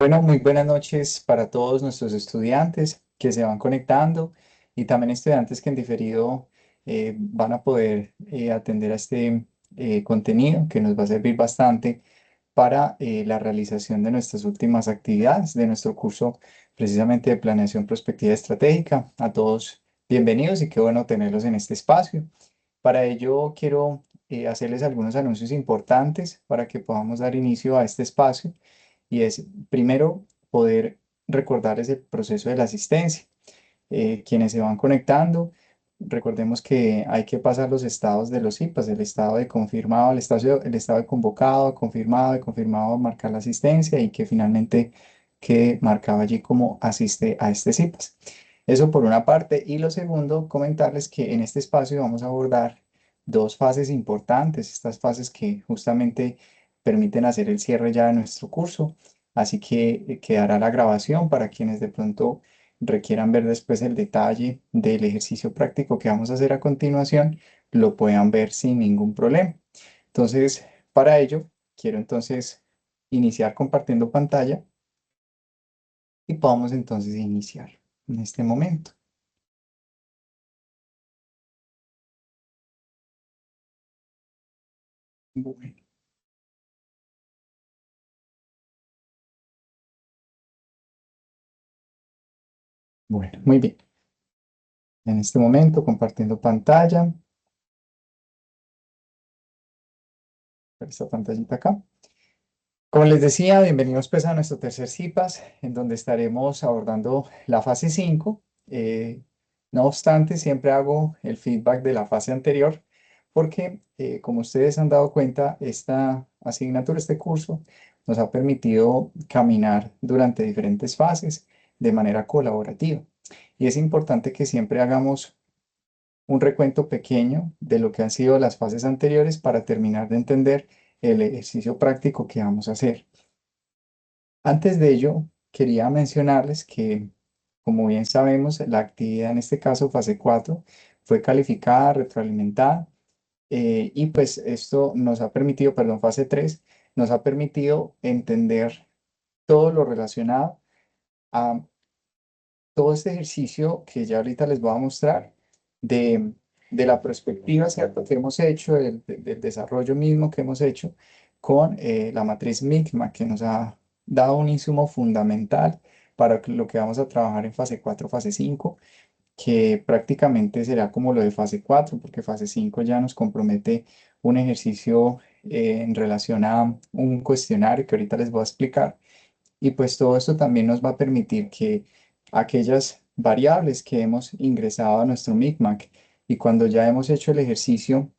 Bueno, muy buenas noches para todos nuestros estudiantes que se van conectando y también estudiantes que en diferido van a poder atender a este contenido que nos va a servir bastante para la realización de nuestras últimas actividades de nuestro curso precisamente de planeación prospectiva estratégica. A todos bienvenidos y qué bueno tenerlos en este espacio. Para ello quiero hacerles algunos anuncios importantes para que podamos dar inicio a este espacio y es primero poder recordarles el proceso de la asistencia. Quienes se van conectando, recordemos que hay que pasar los estados de los IPAs, el estado de confirmado, el estado de convocado, de confirmado, marcar la asistencia y que finalmente quede marcado allí como asiste a este CIPAS. Eso por una parte. Y lo segundo, comentarles que en este espacio vamos a abordar dos fases importantes, estas fases que justamente permiten hacer el cierre ya de nuestro curso. Así que quedará la grabación para quienes de pronto requieran ver después el detalle del ejercicio práctico que vamos a hacer a continuación, lo puedan ver sin ningún problema. Entonces, para ello, quiero entonces iniciar compartiendo pantalla y podamos entonces iniciar en este momento. Bueno, bueno, muy bien. En este momento compartiendo pantalla, esta pantallita acá. Como les decía, bienvenidos pues a nuestro tercer CIPAS, en donde estaremos abordando la fase 5. No obstante, siempre hago el feedback de la fase anterior, porque como ustedes han dado cuenta, esta asignatura, este curso, nos ha permitido caminar durante diferentes fases de manera colaborativa. Y es importante que siempre hagamos un recuento pequeño de lo que han sido las fases anteriores para terminar de entender el ejercicio práctico que vamos a hacer. Antes de ello, quería mencionarles que, como bien sabemos, la actividad en este caso, fase 4, fue calificada, retroalimentada, y pues esto nos ha permitido, perdón, fase 3, nos ha permitido entender todo lo relacionado a todo este ejercicio que ya ahorita les voy a mostrar de, de la perspectiva, ¿cierto?, que hemos hecho, del desarrollo mismo que hemos hecho con la matriz MICMA, que nos ha dado un insumo fundamental para lo que vamos a trabajar en fase 4, fase 5, que prácticamente será como lo de fase 4, porque fase 5 ya nos compromete un ejercicio en relación a un cuestionario que ahorita les voy a explicar. Y pues todo esto también nos va a permitir que aquellas variables que hemos ingresado a nuestro MICMAC y cuando ya hemos hecho el ejercicio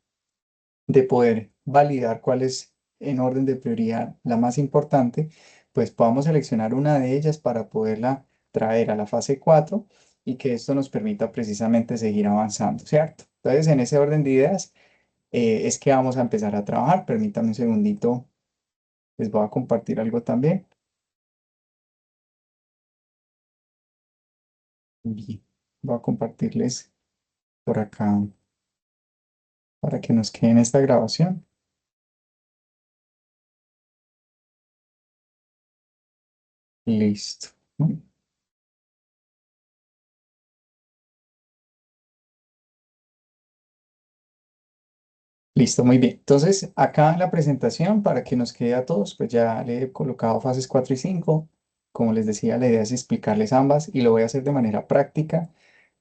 de poder validar cuál es en orden de prioridad la más importante, pues podamos seleccionar una de ellas para poderla traer a la fase 4 y que esto nos permita precisamente seguir avanzando, ¿cierto? Entonces, en ese orden de ideas es que vamos a empezar a trabajar. Permítanme un segundito, les voy a compartir algo también. Bien, voy a compartirles por acá para que nos quede en esta grabación. Listo. Listo, muy bien. Entonces, acá en la presentación, para que nos quede a todos, pues ya le he colocado fases 4 y 5. Como les decía, la idea es explicarles ambas y lo voy a hacer de manera práctica,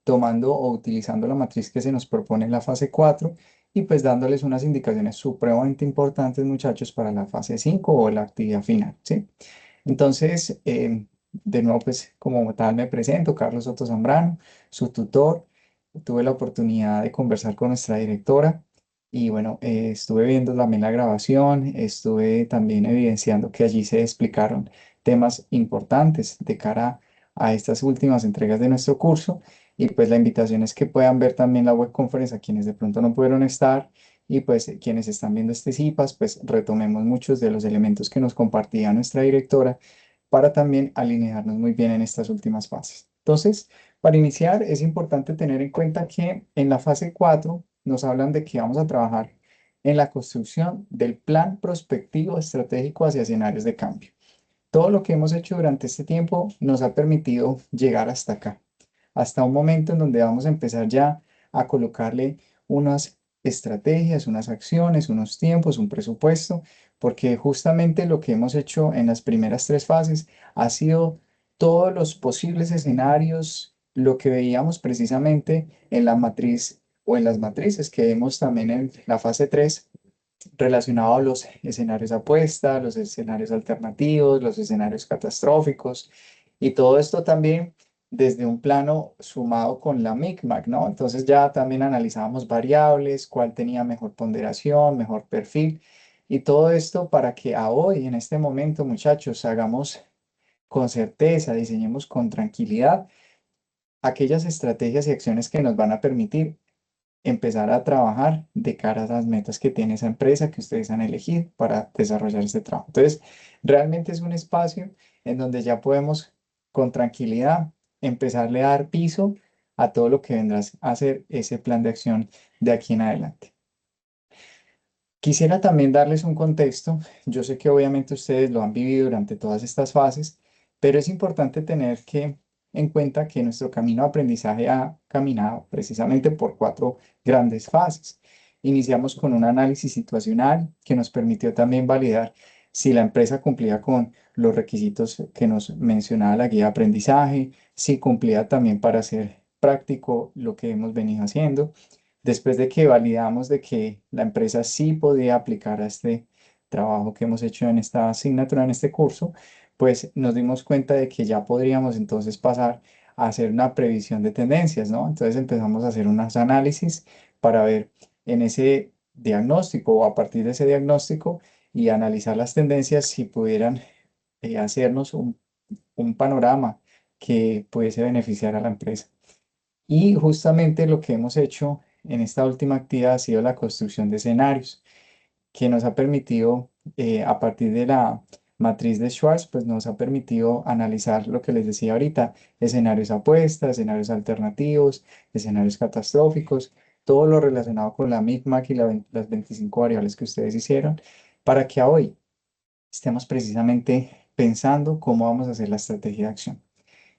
tomando o utilizando la matriz que se nos propone en la fase 4 y pues dándoles unas indicaciones supremamente importantes, muchachos, para la fase 5 o la actividad final, ¿sí? Entonces, de nuevo, pues como tal me presento, Carlos Soto Zambrano, su tutor. Tuve la oportunidad de conversar con nuestra directora y bueno, estuve viendo también la grabación, estuve también evidenciando que allí se explicaron temas importantes de cara a estas últimas entregas de nuestro curso y pues la invitación es que puedan ver también la web conferencia a quienes de pronto no pudieron estar y pues quienes están viendo este CIPAS, pues retomemos muchos de los elementos que nos compartía nuestra directora para también alinearnos muy bien en estas últimas fases. Entonces, para iniciar, es importante tener en cuenta que en la fase 4 nos hablan de que vamos a trabajar en la construcción del plan prospectivo estratégico hacia escenarios de cambio. Todo lo que hemos hecho durante este tiempo nos ha permitido llegar hasta acá, hasta un momento en donde vamos a empezar ya a colocarle unas estrategias, unas acciones, unos tiempos, un presupuesto, porque justamente lo que hemos hecho en las primeras tres fases ha sido todos los posibles escenarios, lo que veíamos precisamente en la matriz o en las matrices que vemos también en la fase 3 relacionado a los escenarios apuesta, los escenarios alternativos, los escenarios catastróficos y todo esto también desde un plano sumado con la MICMAC, ¿no? Entonces ya también analizábamos variables, cuál tenía mejor ponderación, mejor perfil y todo esto para que a hoy, en este momento, muchachos, hagamos con certeza, diseñemos con tranquilidad aquellas estrategias y acciones que nos van a permitir empezar a trabajar de cara a las metas que tiene esa empresa que ustedes han elegido para desarrollar este trabajo. Entonces, realmente es un espacio en donde ya podemos con tranquilidad empezarle a dar piso a todo lo que vendrás a hacer ese plan de acción de aquí en adelante. Quisiera también darles un contexto. Yo sé que obviamente ustedes lo han vivido durante todas estas fases, pero es importante tener en cuenta que nuestro camino de aprendizaje ha caminado precisamente por cuatro grandes fases. Iniciamos con un análisis situacional que nos permitió también validar si la empresa cumplía con los requisitos que nos mencionaba la guía de aprendizaje, si cumplía también para ser práctico lo que hemos venido haciendo. Después de que validamos de que la empresa sí podía aplicar a este trabajo que hemos hecho en esta asignatura, en este curso, pues nos dimos cuenta de que ya podríamos entonces pasar a hacer una previsión de tendencias, ¿no? Entonces empezamos a hacer unos análisis para ver en ese diagnóstico o a partir de ese diagnóstico y analizar las tendencias si pudieran hacernos un panorama que pudiese beneficiar a la empresa. Y justamente lo que hemos hecho en esta última actividad ha sido la construcción de escenarios, que nos ha permitido, a partir de la matriz de Schwartz, pues nos ha permitido analizar lo que les decía ahorita, escenarios apuestas, escenarios alternativos, escenarios catastróficos, todo lo relacionado con la MICMAC y las 25 variables que ustedes hicieron, para que hoy estemos precisamente pensando cómo vamos a hacer la estrategia de acción.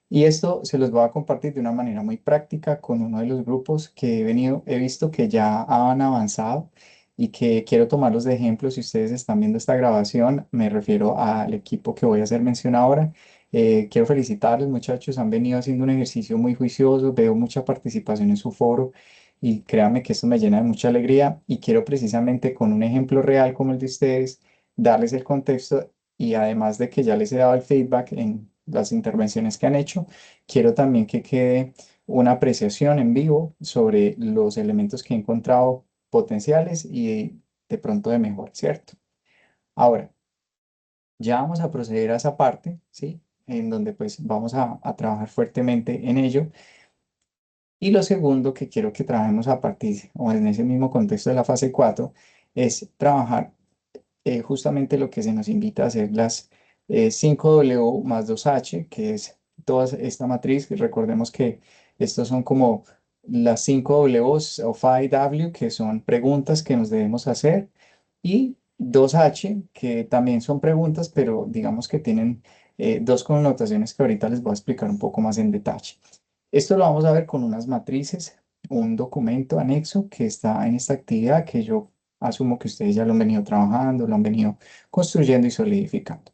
Y esto se los voy a compartir de una manera muy práctica con uno de los grupos que he visto que ya han avanzado y que quiero tomarlos de ejemplo. Si ustedes están viendo esta grabación, me refiero al equipo que voy a hacer mención ahora. Quiero felicitarles, muchachos, han venido haciendo un ejercicio muy juicioso, veo mucha participación en su foro y créanme que esto me llena de mucha alegría y quiero precisamente con un ejemplo real como el de ustedes, darles el contexto y además de que ya les he dado el feedback en las intervenciones que han hecho, quiero también que quede una apreciación en vivo sobre los elementos que he encontrado potenciales y de pronto de mejor, ¿cierto? Ahora, ya vamos a proceder a esa parte, ¿sí? En donde pues vamos a trabajar fuertemente en ello. Y lo segundo que quiero que trabajemos a partir o en ese mismo contexto de la fase 4 es trabajar justamente lo que se nos invita a hacer las 5W más 2H, que es toda esta matriz. Recordemos que estos son como las 5Ws o 5W, que son preguntas que nos debemos hacer, y 2H, que también son preguntas, pero digamos que tienen dos connotaciones que ahorita les voy a explicar un poco más en detalle. Esto lo vamos a ver con unas matrices, un documento anexo que está en esta actividad que yo asumo que ustedes ya lo han venido trabajando, lo han venido construyendo y solidificando.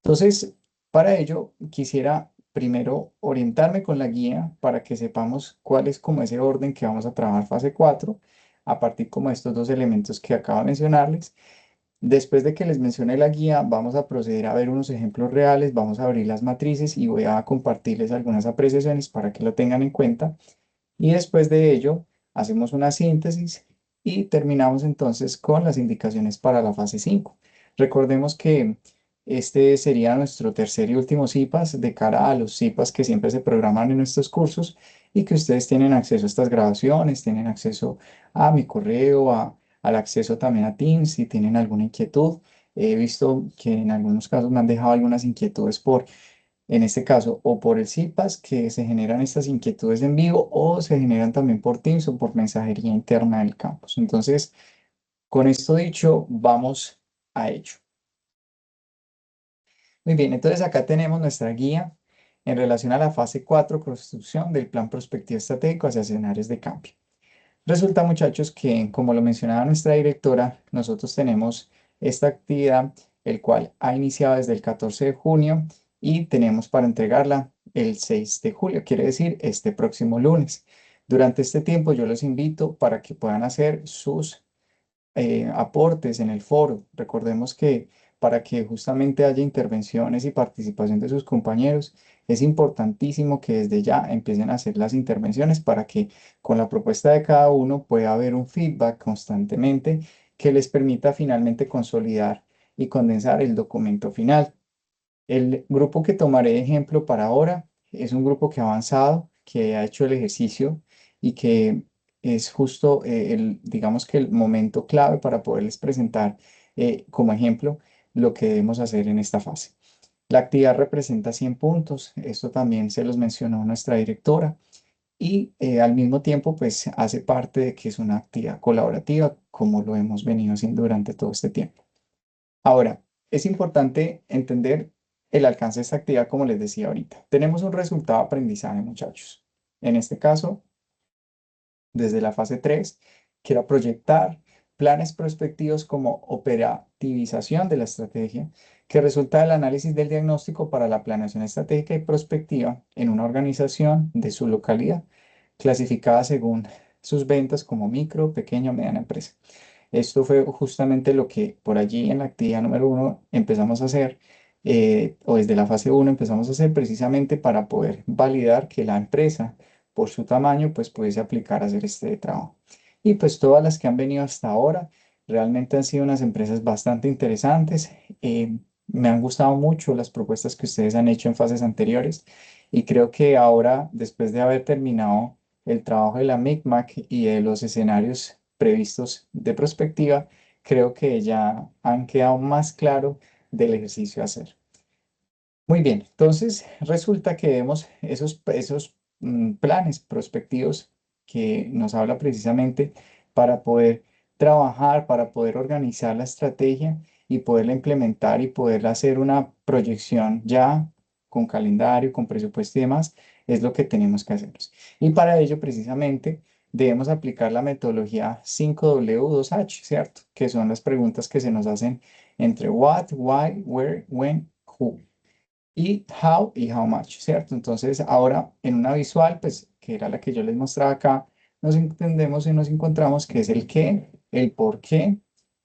Entonces, para ello, quisiera primero orientarme con la guía para que sepamos cuál es como ese orden que vamos a trabajar fase 4 a partir como de estos dos elementos que acabo de mencionarles. Después de que les mencione la guía, vamos a proceder a ver unos ejemplos reales, vamos a abrir las matrices y voy a compartirles algunas apreciaciones para que lo tengan en cuenta. Y después de ello, hacemos una síntesis y terminamos entonces con las indicaciones para la fase 5. Recordemos que este sería nuestro tercer y último CIPAS de cara a los CIPAS que siempre se programan en nuestros cursos y que ustedes tienen acceso a estas grabaciones, tienen acceso a mi correo, al acceso también a Teams si tienen alguna inquietud. He visto que en algunos casos me han dejado algunas inquietudes en este caso, o por el CIPAS, que se generan estas inquietudes en vivo, o se generan también por Teams o por mensajería interna del campus. Entonces, con esto dicho, vamos a ello. Muy bien, entonces acá tenemos nuestra guía en relación a la fase 4, construcción del plan prospectivo estratégico hacia escenarios de cambio. Resulta, muchachos, que como lo mencionaba nuestra directora, nosotros tenemos esta actividad, el cual ha iniciado desde el 14 de junio y tenemos para entregarla el 6 de julio, quiere decir este próximo lunes. Durante este tiempo yo los invito para que puedan hacer sus aportes en el foro. Recordemos que para que justamente haya intervenciones y participación de sus compañeros, es importantísimo que desde ya empiecen a hacer las intervenciones para que con la propuesta de cada uno pueda haber un feedback constantemente que les permita finalmente consolidar y condensar el documento final. El grupo que tomaré de ejemplo para ahora es un grupo que ha avanzado, que ha hecho el ejercicio y que es justo digamos que el momento clave para poderles presentar como ejemplo lo que debemos hacer en esta fase. La actividad representa 100 puntos, esto también se los mencionó nuestra directora y al mismo tiempo pues hace parte de que es una actividad colaborativa como lo hemos venido haciendo durante todo este tiempo. Ahora, es importante entender el alcance de esta actividad, como les decía ahorita. Tenemos un resultado de aprendizaje, muchachos. En este caso, desde la fase 3, que era proyectar planes prospectivos como operativización de la estrategia, que resulta del análisis del diagnóstico para la planeación estratégica y prospectiva en una organización de su localidad, clasificada según sus ventas como micro, pequeña o mediana empresa. Esto fue justamente lo que por allí en la actividad número 1 empezamos a hacer, o desde la fase 1 empezamos a hacer precisamente para poder validar que la empresa, por su tamaño, pues pudiese aplicar a hacer este trabajo. Y pues todas las que han venido hasta ahora realmente han sido unas empresas bastante interesantes. Me han gustado mucho las propuestas que ustedes han hecho en fases anteriores y creo que ahora, después de haber terminado el trabajo de la MICMAC y de los escenarios previstos de prospectiva, creo que ya han quedado más claro del ejercicio a hacer. Muy bien, entonces resulta que vemos esos planes prospectivos que nos habla precisamente para poder trabajar, para poder organizar la estrategia y poderla implementar y poder hacer una proyección ya con calendario, con presupuesto y demás, es lo que tenemos que hacer. Y para ello precisamente debemos aplicar la metodología 5W2H, ¿cierto? Que son las preguntas que se nos hacen entre what, why, where, when, who y how much, ¿cierto? Entonces, ahora en una visual, pues, que era la que yo les mostraba acá, nos entendemos y nos encontramos que es el qué, el por qué,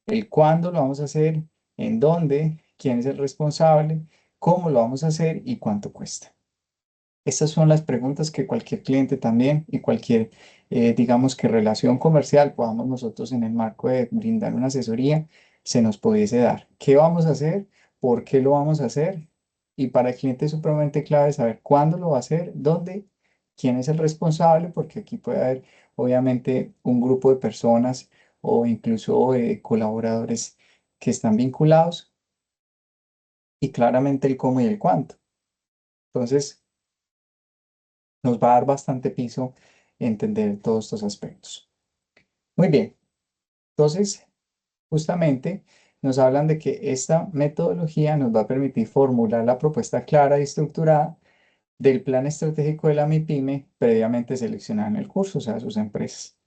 el cuándo lo vamos a hacer, en dónde, quién es el responsable, cómo lo vamos a hacer y cuánto cuesta. Estas son las preguntas que cualquier cliente también y cualquier, digamos que relación comercial podamos nosotros en el marco de brindar una asesoría, se nos pudiese dar. ¿Qué vamos a hacer? ¿Por qué lo vamos a hacer? Y para el cliente es supremamente clave saber cuándo lo va a hacer, dónde, quién es el responsable, porque aquí puede haber obviamente un grupo de personas o incluso colaboradores que están vinculados y claramente el cómo y el cuánto. Entonces, nos va a dar bastante piso entender todos estos aspectos. Muy bien, entonces justamente nos hablan de que esta metodología nos va a permitir formular la propuesta clara y estructurada del plan estratégico de la MIPYME previamente seleccionada en el curso, o sea, sus empresas.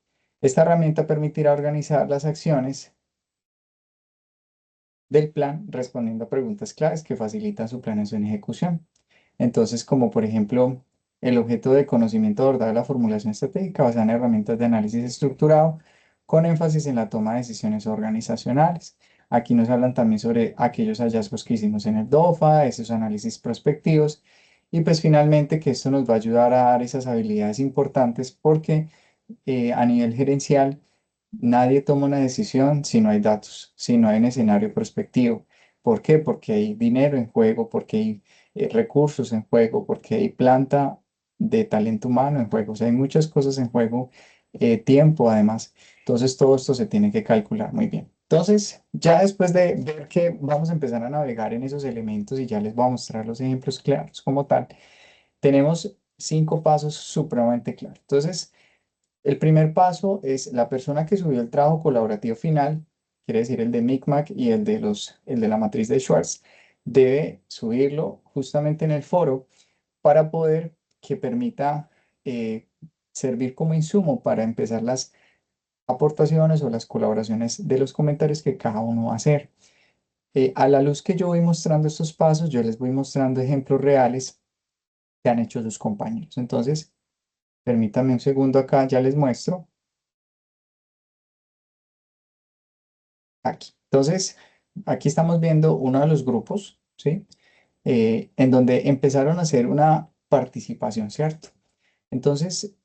Esta herramienta permitirá organizar las acciones del plan respondiendo a preguntas claves que facilitan su planeación y ejecución. Entonces, como por ejemplo, el objeto de conocimiento abordar la formulación estratégica basada en herramientas de análisis estructurado con énfasis en la toma de decisiones organizacionales. Aquí nos hablan también sobre aquellos hallazgos que hicimos en el DOFA, esos análisis prospectivos y pues finalmente que esto nos va a ayudar a dar esas habilidades importantes porque a nivel gerencial nadie toma una decisión si no hay datos, si no hay un escenario prospectivo. ¿Por qué? Porque hay dinero en juego, porque hay recursos en juego, porque hay planta de talento humano en juego. O sea, hay muchas cosas en juego, tiempo además. Entonces, todo esto se tiene que calcular muy bien. Entonces, ya después de ver que vamos a empezar a navegar en esos elementos y ya les voy a mostrar los ejemplos claros como tal, tenemos 5 pasos supremamente claros. Entonces, el primer paso es la persona que subió el trabajo colaborativo final, quiere decir el de Micmac y el de la matriz de Schwartz, debe subirlo justamente en el foro para poder que permita servir como insumo para empezar las aportaciones o las colaboraciones de los comentarios que cada uno va a hacer. A la luz que yo voy mostrando estos pasos, yo les voy mostrando ejemplos reales que han hecho sus compañeros. Entonces, permítanme un segundo acá, ya les muestro aquí. Entonces, aquí estamos viendo uno de los grupos, ¿sí? En donde empezaron a hacer una participación, ¿cierto? Entonces,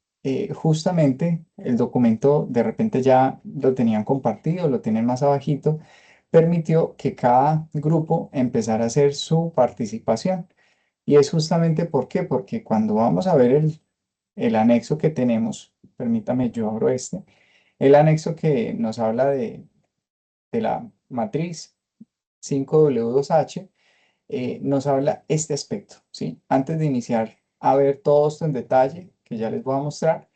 justamente el documento de repente ya lo tenían compartido, lo tienen más abajito, permitió que cada grupo empezara a hacer su participación. Y es justamente ¿por qué? Porque cuando vamos a ver el anexo que tenemos, permítame, yo abro este, el anexo que nos habla de la matriz 5W2H, nos habla este aspecto, ¿sí? Antes de iniciar a ver todo esto en detalle, que ya les voy a mostrar,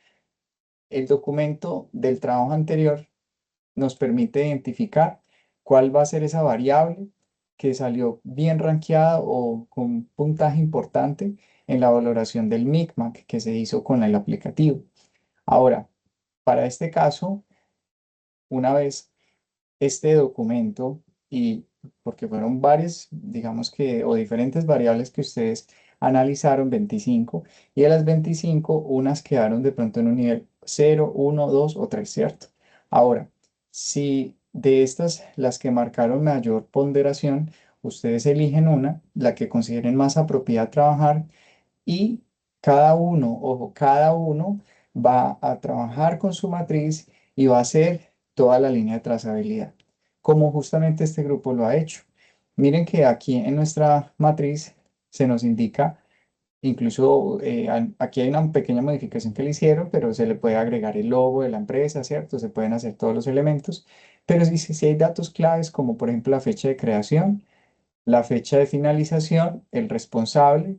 el documento del trabajo anterior nos permite identificar cuál va a ser esa variable que salió bien rankeada o con puntaje importante en la valoración del MICMAC que se hizo con el aplicativo. Ahora, para este caso, una vez este documento y porque fueron varias, digamos que, o diferentes variables que ustedes analizaron, 25, y de las 25, unas quedaron de pronto en un nivel 0, 1, 2 o 3, ¿cierto? Ahora, si de estas, las que marcaron mayor ponderación, ustedes eligen una, la que consideren más apropiada trabajar y cada uno, ojo, cada uno va a trabajar con su matriz y va a hacer toda la línea de trazabilidad, como justamente este grupo lo ha hecho. Miren que aquí en nuestra matriz se nos indica, incluso aquí hay una pequeña modificación que le hicieron, pero se le puede agregar el logo de la empresa, ¿cierto? Se pueden hacer todos los elementos, pero sí, sí hay datos claves como por ejemplo la fecha de creación, la fecha de finalización, el responsable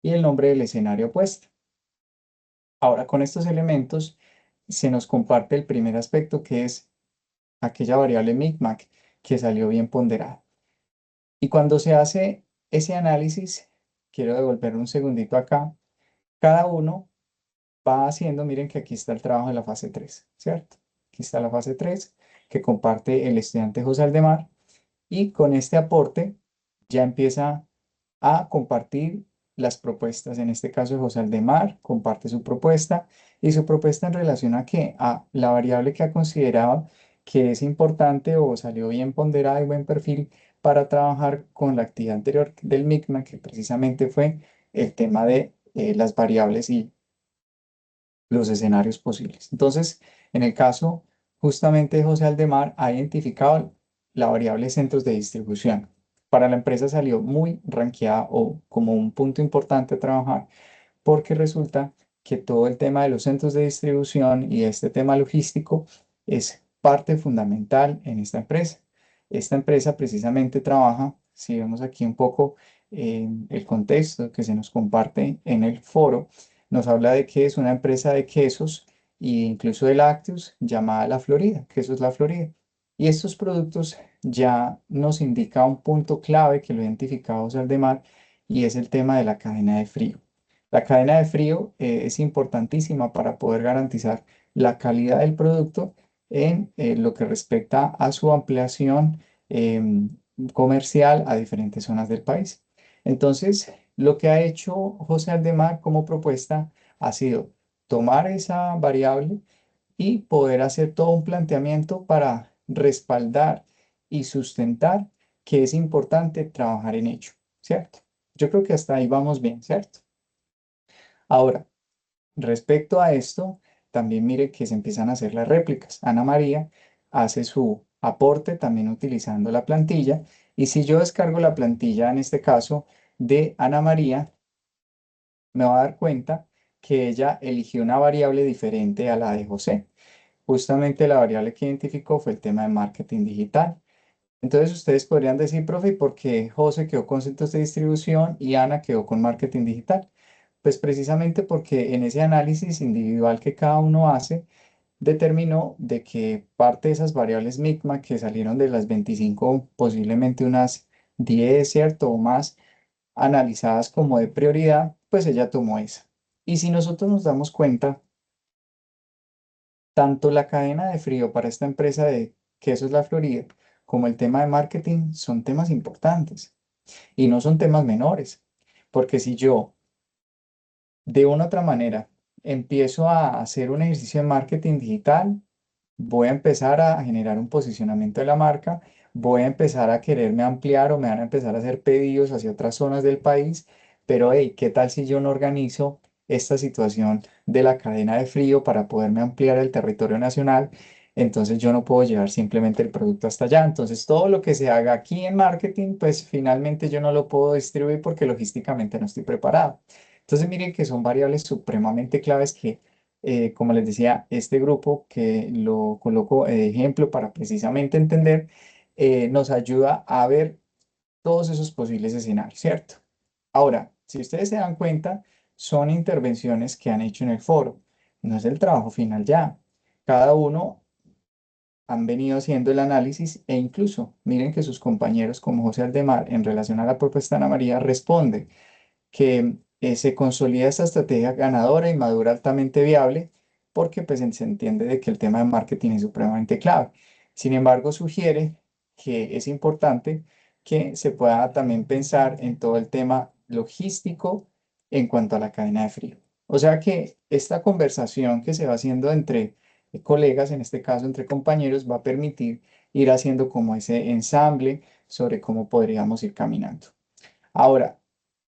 y el nombre del escenario puesto. Ahora, con estos elementos se nos comparte el primer aspecto, que es aquella variable micmac que salió bien ponderada. Y cuando se hace ese análisis, quiero devolver un segundito acá, cada uno va haciendo, miren que aquí está el trabajo de la fase 3, ¿cierto? Aquí está la fase 3 que comparte el estudiante José Aldemar. Y con este aporte ya empieza a compartir las propuestas. En este caso, José Aldemar comparte su propuesta y su propuesta en relación a qué? A la variable que ha considerado que es importante o salió bien ponderada y buen perfil para trabajar con la actividad anterior del MICMA, que precisamente fue el tema de las variables y los escenarios posibles. Entonces, en el caso justamente de José Aldemar, ha identificado la variable centros de distribución. Para la empresa salió muy rankeada o como un punto importante a trabajar porque resulta que todo el tema de los centros de distribución y este tema logístico es parte fundamental en esta empresa. Esta empresa precisamente trabaja, si vemos aquí un poco el contexto que se nos comparte en el foro, nos habla de que es una empresa de quesos e incluso de lácteos llamada La Florida, Quesos La Florida. Y estos productos ya nos indica un punto clave que lo identificamos al demás y es el tema de la cadena de frío. La cadena de frío es importantísima para poder garantizar la calidad del producto en lo que respecta a su ampliación comercial a diferentes zonas del país. Entonces, lo que ha hecho José Aldemar como propuesta ha sido tomar esa variable y poder hacer todo un planteamiento para respaldar y sustentar que es importante trabajar en ello, ¿cierto? Yo creo que hasta ahí vamos bien, ¿cierto? Ahora, respecto a esto, también mire que se empiezan a hacer las réplicas. Ana María hace su aporte también utilizando la plantilla. Y si yo descargo la plantilla, en este caso, de Ana María, me va a dar cuenta que ella eligió una variable diferente a la de José. Justamente la variable que identificó fue el tema de marketing digital. Entonces ustedes podrían decir, profe, ¿y por qué José quedó con centros de distribución y Ana quedó con marketing digital? Pues precisamente porque en ese análisis individual que cada uno hace, determinó de que parte de esas variables MICMA que salieron de las 25, posiblemente unas 10, ¿cierto? O más analizadas como de prioridad, pues ella tomó esa. Y si nosotros nos damos cuenta, tanto la cadena de frío para esta empresa de Quesos La Florida como el tema de marketing son temas importantes y no son temas menores, porque si yo de una u otra manera empiezo a hacer un ejercicio de marketing digital, voy a empezar a generar un posicionamiento de la marca, voy a empezar a quererme ampliar o me van a empezar a hacer pedidos hacia otras zonas del país, pero hey, ¿qué tal si yo no organizo esta situación de la cadena de frío para poderme ampliar el territorio nacional? Entonces yo no puedo llevar simplemente el producto hasta allá. Entonces todo lo que se haga aquí en marketing, pues finalmente yo no lo puedo distribuir porque logísticamente no estoy preparado. Entonces miren que son variables supremamente claves que como les decía, este grupo que lo coloco de ejemplo para precisamente entender, nos ayuda a ver todos esos posibles escenarios, ¿cierto? Ahora, si ustedes se dan cuenta, son intervenciones que han hecho en el foro, no es el trabajo final ya. Cada uno han venido haciendo el análisis e incluso miren que sus compañeros como José Aldemar en relación a la propuesta de Ana María responde que se consolida esta estrategia ganadora y madura altamente viable porque pues se entiende de que el tema de marketing es supremamente clave. Sin embargo, sugiere que es importante que se pueda también pensar en todo el tema logístico en cuanto a la cadena de frío. O sea que esta conversación que se va haciendo entre colegas, en este caso entre compañeros, va a permitir ir haciendo como ese ensamble sobre cómo podríamos ir caminando. Ahora,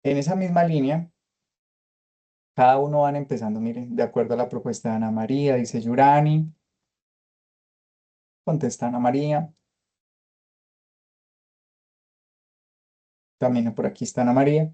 en esa misma línea, cada uno van empezando, miren, de acuerdo a la propuesta de Ana María, dice Yurani, contesta Ana María, también por aquí está Ana María,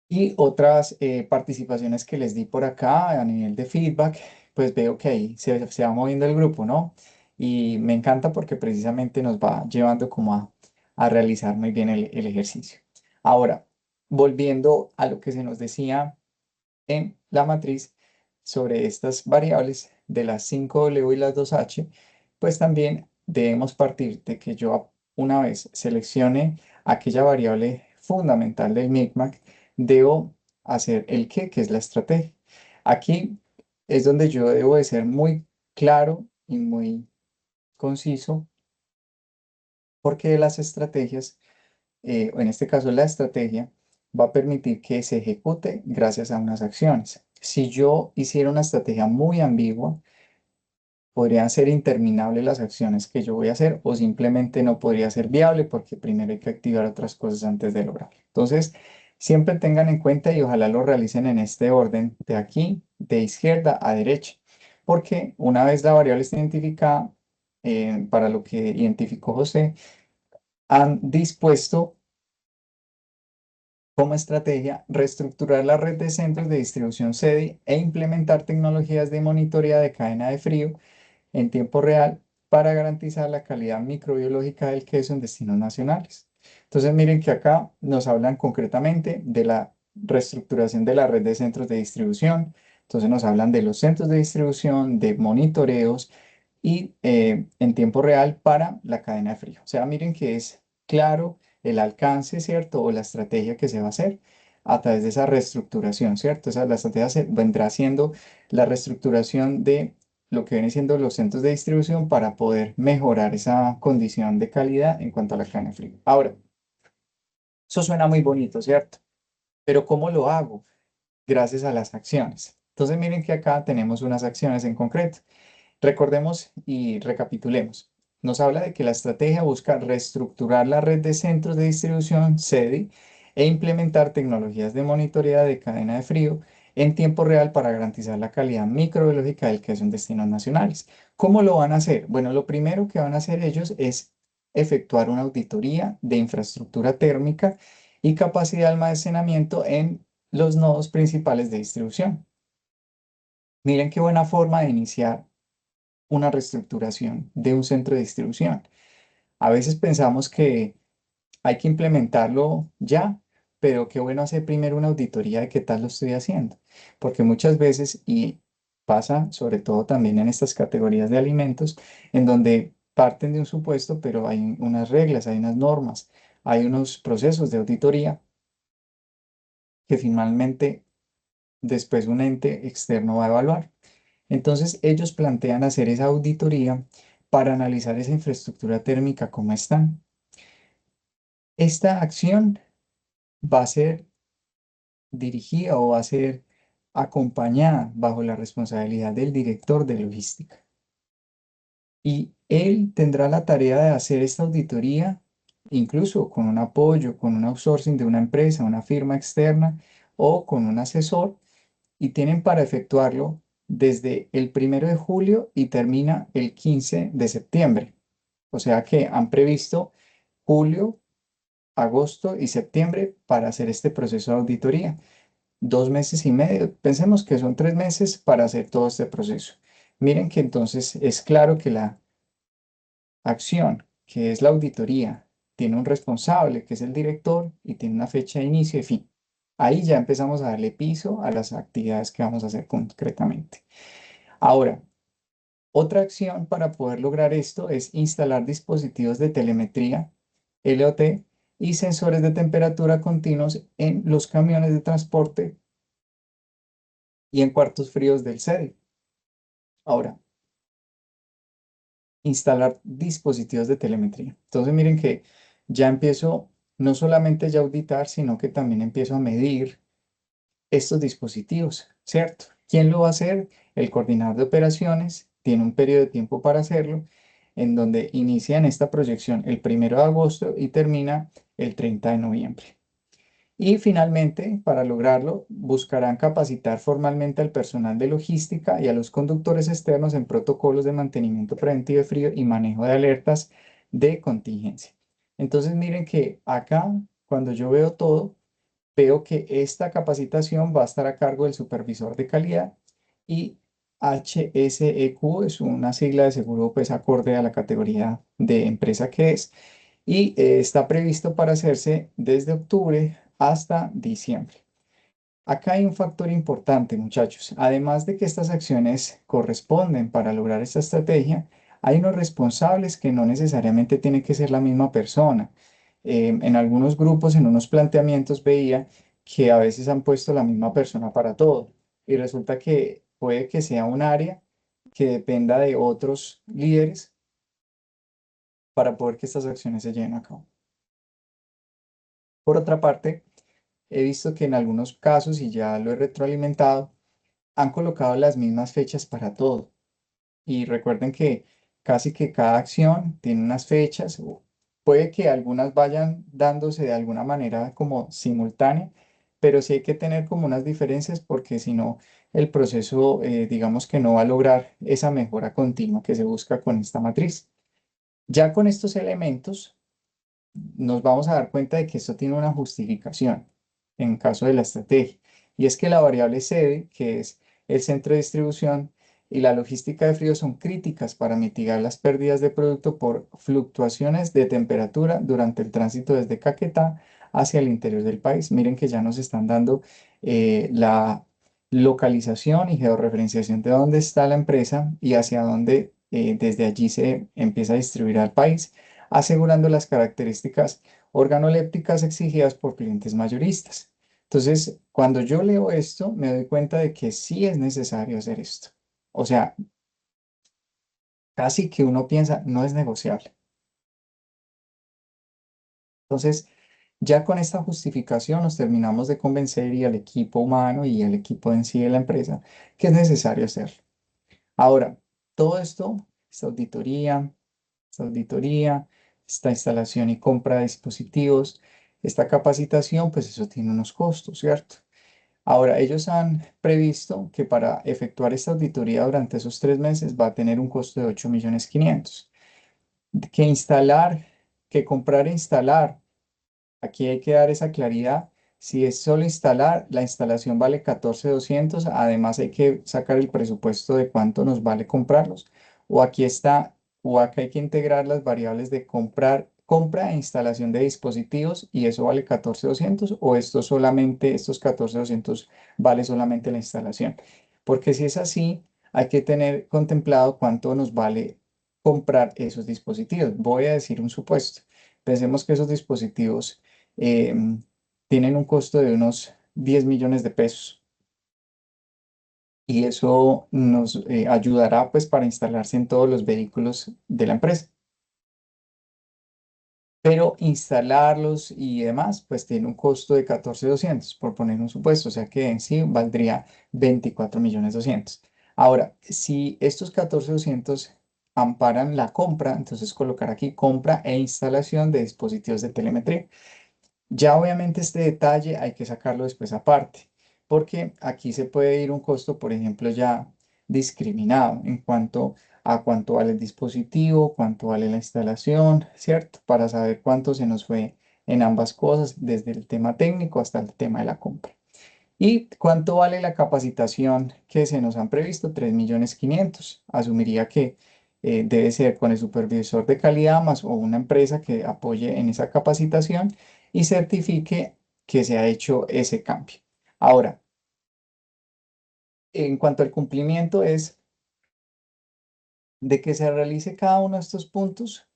y otras participaciones que les di por acá a nivel de feedback, pues veo que ahí se va moviendo el grupo, ¿no? Y me encanta porque precisamente nos va llevando como a realizar muy bien el ejercicio. Ahora, volviendo a lo que se nos decía en la matriz sobre estas variables de las 5W y las 2H, pues también debemos partir de que yo una vez seleccione aquella variable fundamental del MICMAC, debo hacer el qué, que es la estrategia. Aquí es donde yo debo de ser muy claro y muy conciso, porque las estrategias o en este caso la estrategia, va a permitir que se ejecute gracias a unas acciones. Si yo hiciera una estrategia muy ambigua, podrían ser interminables las acciones que yo voy a hacer o simplemente no podría ser viable porque primero hay que activar otras cosas antes de lograrlo. Entonces, siempre tengan en cuenta y ojalá lo realicen en este orden de aquí, de izquierda a derecha, porque una vez la variable está identificada, para lo que identificó José, han dispuesto como estrategia, reestructurar la red de centros de distribución SEDI e implementar tecnologías de monitoreo de cadena de frío en tiempo real para garantizar la calidad microbiológica del queso en destinos nacionales. Entonces, miren que acá nos hablan concretamente de la reestructuración de la red de centros de distribución. Entonces, nos hablan de los centros de distribución, de monitoreos y en tiempo real para la cadena de frío. O sea, miren que es claro el alcance, ¿cierto? O la estrategia que se va a hacer a través de esa reestructuración, ¿cierto? La estrategia vendrá siendo la reestructuración de lo que viene siendo los centros de distribución para poder mejorar esa condición de calidad en cuanto a la cadena de frío. Ahora, eso suena muy bonito, ¿cierto? Pero ¿cómo lo hago? Gracias a las acciones. Entonces miren que acá tenemos unas acciones en concreto. Recordemos y recapitulemos. Nos habla de que la estrategia busca reestructurar la red de centros de distribución SEDI e implementar tecnologías de monitoreo de cadena de frío en tiempo real para garantizar la calidad microbiológica del queso en destinos nacionales. ¿Cómo lo van a hacer? Bueno, lo primero que van a hacer ellos es efectuar una auditoría de infraestructura térmica y capacidad de almacenamiento en los nodos principales de distribución. Miren qué buena forma de iniciar una reestructuración de un centro de distribución. A veces pensamos que hay que implementarlo ya, pero qué bueno hacer primero una auditoría de qué tal lo estoy haciendo, porque muchas veces, y pasa sobre todo también en estas categorías de alimentos, en donde parten de un supuesto, pero hay unas reglas, hay unas normas, hay unos procesos de auditoría que finalmente después un ente externo va a evaluar. Entonces ellos plantean hacer esa auditoría para analizar esa infraestructura térmica, cómo están. Esta acción va a ser dirigida o va a ser acompañada bajo la responsabilidad del director de logística. Y él tendrá la tarea de hacer esta auditoría, incluso con un apoyo, con un outsourcing de una empresa, una firma externa o con un asesor, y tienen para efectuarlo desde el 1 de julio y termina el 15 de septiembre. O sea que han previsto julio, agosto y septiembre para hacer este proceso de auditoría. 2 meses y medio, pensemos que son 3 meses para hacer todo este proceso. Miren que entonces es claro que la acción, que es la auditoría, tiene un responsable, que es el director, y tiene una fecha de inicio y fin. Ahí ya empezamos a darle piso a las actividades que vamos a hacer concretamente. Ahora, otra acción para poder lograr esto es instalar dispositivos de telemetría, LOT, y sensores de temperatura continuos en los camiones de transporte y en cuartos fríos del sede. Ahora, instalar dispositivos de telemetría. Entonces miren que ya empiezo no solamente ya a auditar, sino que también empiezo a medir estos dispositivos, ¿cierto? ¿Quién lo va a hacer? El coordinador de operaciones tiene un periodo de tiempo para hacerlo, en donde inicia en esta proyección el 1 de agosto y termina el 30 de noviembre. Y finalmente, para lograrlo, buscarán capacitar formalmente al personal de logística y a los conductores externos en protocolos de mantenimiento preventivo de frío y manejo de alertas de contingencia. Entonces, miren que acá, cuando yo veo todo, veo que esta capacitación va a estar a cargo del supervisor de calidad y HSEQ es una sigla de seguro, pues acorde a la categoría de empresa que es, y está previsto para hacerse desde octubre hasta diciembre. Acá hay un factor importante, muchachos. Además de que estas acciones corresponden para lograr esta estrategia, hay unos responsables que no necesariamente tiene que ser la misma persona. En algunos grupos, en unos planteamientos, veía que a veces han puesto la misma persona para todo y resulta que puede que sea un área que dependa de otros líderes para poder que estas acciones se lleven a cabo. Por otra parte, he visto que en algunos casos, y ya lo he retroalimentado, han colocado las mismas fechas para todo. Y recuerden que casi que cada acción tiene unas fechas. Puede que algunas vayan dándose de alguna manera como simultánea, pero sí hay que tener como unas diferencias porque si no, el proceso, digamos que no va a lograr esa mejora continua que se busca con esta matriz. Ya con estos elementos nos vamos a dar cuenta de que esto tiene una justificación en caso de la estrategia. Y es que la variable sede, que es el centro de distribución, y la logística de frío son críticas para mitigar las pérdidas de producto por fluctuaciones de temperatura durante el tránsito desde Caquetá hacia el interior del país. Miren que ya nos están dando la localización y georreferenciación de dónde está la empresa y hacia dónde desde allí se empieza a distribuir al país, asegurando las características organolépticas exigidas por clientes mayoristas. Entonces, cuando yo leo esto, me doy cuenta de que sí es necesario hacer esto. O sea, casi que uno piensa, no es negociable. Entonces, ya con esta justificación nos terminamos de convencer y al equipo humano y al equipo en sí de la empresa que es necesario hacerlo. Ahora, todo esto, esta auditoría, esta instalación y compra de dispositivos, esta capacitación, pues eso tiene unos costos, ¿cierto? Ahora, ellos han previsto que para efectuar esta auditoría durante esos 3 meses va a tener un costo de 8.500.000. Que instalar, que comprar e instalar. Aquí hay que dar esa claridad. Si es solo instalar, la instalación vale 14.200. Además, hay que sacar el presupuesto de cuánto nos vale comprarlos. O aquí está, o acá hay que integrar las variables de compra e instalación de dispositivos y eso vale 14.200. O esto solamente, estos 14.200 vale solamente la instalación. Porque si es así, hay que tener contemplado cuánto nos vale comprar esos dispositivos. Voy a decir un supuesto. Pensemos que esos dispositivos tienen un costo de unos 10 millones de pesos y eso nos ayudará pues para instalarse en todos los vehículos de la empresa. Pero instalarlos y demás, pues tiene un costo de 14.200.000, por poner un supuesto, o sea que en sí valdría 24.200.000. Ahora, si estos 14.200.000 amparan la compra, entonces colocar aquí compra e instalación de dispositivos de telemetría. Ya obviamente este detalle hay que sacarlo después aparte, porque aquí se puede ir un costo, por ejemplo, ya discriminado en cuanto a cuánto vale el dispositivo, cuánto vale la instalación, ¿cierto? Para saber cuánto se nos fue en ambas cosas, desde el tema técnico hasta el tema de la compra. ¿Y cuánto vale la capacitación que se nos han previsto? 3.500.000. Asumiría que debe ser con el supervisor de calidad más o una empresa que apoye en esa capacitación y certifique que se ha hecho ese cambio. Ahora, en cuanto al cumplimiento es de que se realice cada uno de estos puntos,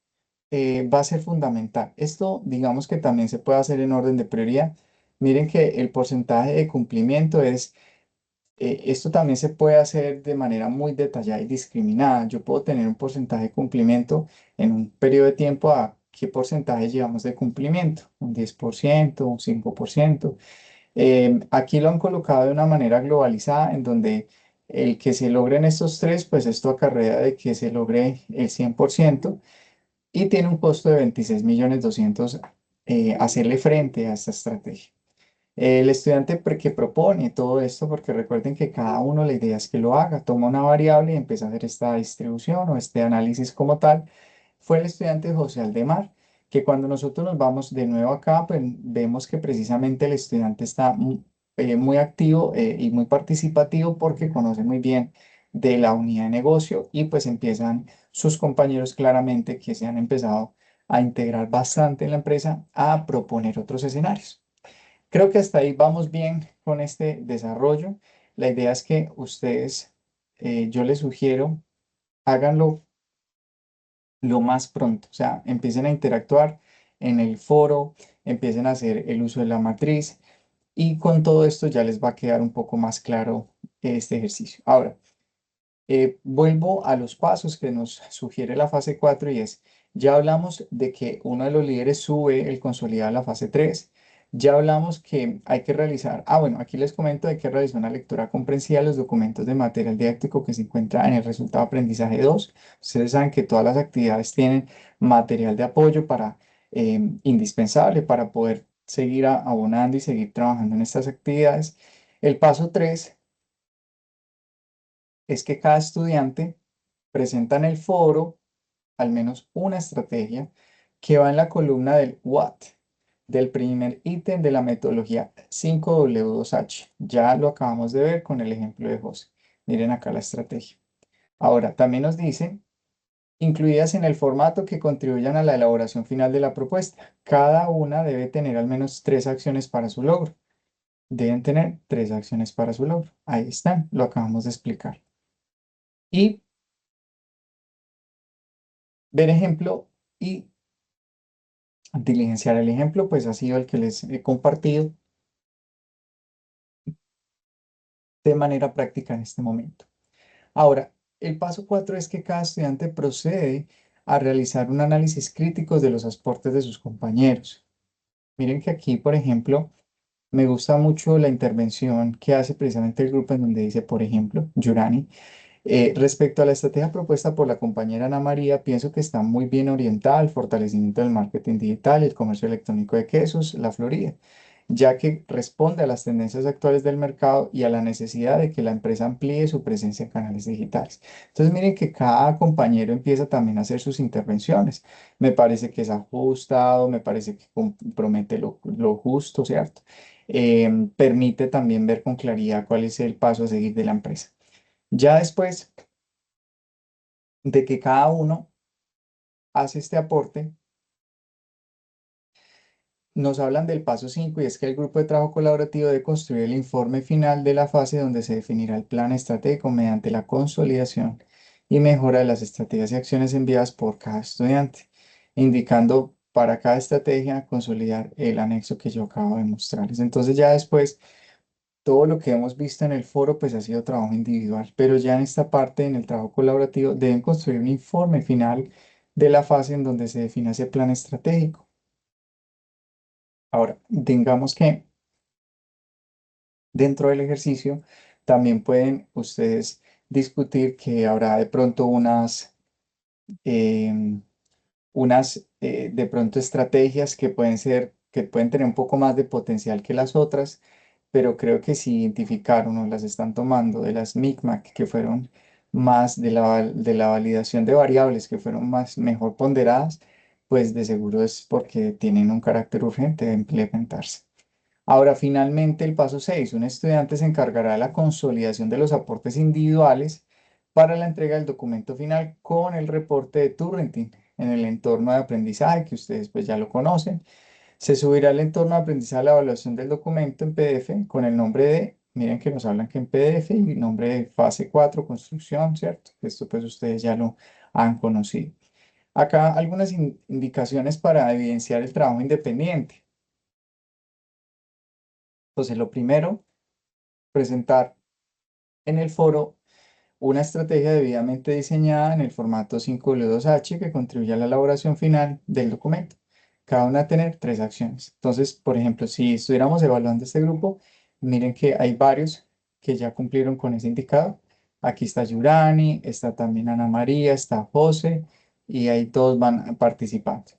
va a ser fundamental. Esto, digamos que también se puede hacer en orden de prioridad. Miren que el porcentaje de cumplimiento es esto también se puede hacer de manera muy detallada y discriminada. Yo puedo tener un porcentaje de cumplimiento en un periodo de tiempo a qué porcentaje llevamos de cumplimiento, un 10%, un 5%. Aquí lo han colocado de una manera globalizada en donde el que se logren estos tres, pues esto acarrea de que se logre el 100% y tiene un costo de 26.200.000 hacerle frente a esta estrategia. El estudiante que propone todo esto, porque recuerden que cada uno la idea es que lo haga, toma una variable y empieza a hacer esta distribución o este análisis como tal, fue el estudiante José Aldemar, que cuando nosotros nos vamos de nuevo acá, pues vemos que precisamente el estudiante está muy activo y muy participativo porque conoce muy bien de la unidad de negocio y pues empiezan sus compañeros claramente que se han empezado a integrar bastante en la empresa a proponer otros escenarios. Creo que hasta ahí vamos bien con este desarrollo. La idea es que ustedes, yo les sugiero, háganlo lo más pronto. O sea, empiecen a interactuar en el foro, empiecen a hacer el uso de la matriz y con todo esto ya les va a quedar un poco más claro este ejercicio. Ahora, vuelvo a los pasos que nos sugiere la fase 4 y es, ya hablamos de que uno de los líderes sube el consolidado a la fase 3. Ya hablamos que hay que realizar, bueno, aquí les comento, hay que realizar una lectura comprensiva de los documentos de material didáctico que se encuentra en el resultado de aprendizaje 2. Ustedes saben que todas las actividades tienen material de apoyo para, indispensable para poder seguir abonando y seguir trabajando en estas actividades. El paso 3 es que cada estudiante presenta en el foro al menos una estrategia que va en la columna del what, del primer ítem de la metodología 5W2H. Ya lo acabamos de ver con el ejemplo de José. Miren acá la estrategia. Ahora, también nos dice, incluidas en el formato que contribuyan a la elaboración final de la propuesta. Cada una debe tener al menos 3 acciones para su logro. Deben tener 3 acciones para su logro. Ahí están, lo acabamos de explicar. Y ver ejemplo y diligenciar el ejemplo, pues ha sido el que les he compartido de manera práctica en este momento. Ahora, el paso 4 es que cada estudiante procede a realizar un análisis crítico de los aportes de sus compañeros. Miren que aquí, por ejemplo, me gusta mucho la intervención que hace precisamente el grupo en donde dice, por ejemplo, Yurani, respecto a la estrategia propuesta por la compañera Ana María, pienso que está muy bien orientada al fortalecimiento del marketing digital y el comercio electrónico de quesos, la Florida, ya que responde a las tendencias actuales del mercado y a la necesidad de que la empresa amplíe su presencia en canales digitales. Entonces, miren que cada compañero empieza también a hacer sus intervenciones. Me parece que es ajustado, me parece que compromete lo justo, ¿cierto? Permite también ver con claridad cuál es el paso a seguir de la empresa. Ya después de que cada uno hace este aporte, nos hablan del paso 5 y es que el grupo de trabajo colaborativo debe construir el informe final de la fase donde se definirá el plan estratégico mediante la consolidación y mejora de las estrategias y acciones enviadas por cada estudiante, indicando para cada estrategia consolidar el anexo que yo acabo de mostrarles. Entonces ya después todo lo que hemos visto en el foro pues ha sido trabajo individual, pero ya en esta parte, en el trabajo colaborativo, deben construir un informe final de la fase en donde se define ese plan estratégico. Ahora, digamos que dentro del ejercicio también pueden ustedes discutir que habrá de pronto em, unas de pronto estrategias que pueden ser, que pueden tener un poco más de potencial que las otras, pero creo que si identificaron o las están tomando de las MICMAC que fueron más de la validación de variables que fueron más mejor ponderadas, pues de seguro es porque tienen un carácter urgente de implementarse. Ahora, finalmente, el paso 6. Un estudiante se encargará de la consolidación de los aportes individuales para la entrega del documento final con el reporte de Turnitin en el entorno de aprendizaje, que ustedes pues ya lo conocen. Se subirá al entorno de aprendizaje la evaluación del documento en PDF con el nombre de, miren que nos hablan que en PDF y nombre de fase 4 construcción, ¿cierto? Esto pues ustedes ya lo han conocido. Acá algunas indicaciones para evidenciar el trabajo independiente. Entonces, lo primero, presentar en el foro una estrategia debidamente diseñada en el formato 5W2H que contribuye a la elaboración final del documento. Cada una a tener 3 acciones. Entonces, por ejemplo, si estuviéramos evaluando este grupo, miren que hay varios que ya cumplieron con ese indicador. Aquí está Yurani, está también Ana María, está José y ahí todos van participando.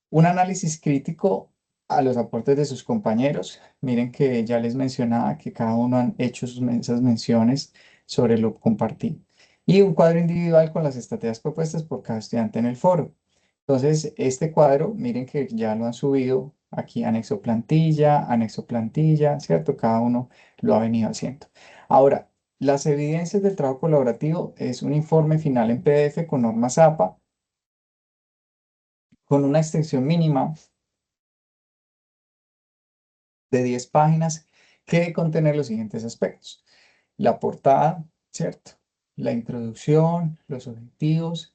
Un análisis crítico a los aportes de sus compañeros. Miren que ya les mencionaba que cada uno han hecho esas menciones sobre lo compartido. Y un cuadro individual con las estrategias propuestas por cada estudiante en el foro. Entonces, este cuadro, miren que ya lo han subido aquí, anexo plantilla, ¿cierto? Cada uno lo ha venido haciendo. Ahora, las evidencias del trabajo colaborativo es un informe final en PDF con normas APA, con una extensión mínima de 10 páginas que debe contener los siguientes aspectos. La portada, ¿cierto? La introducción, los objetivos,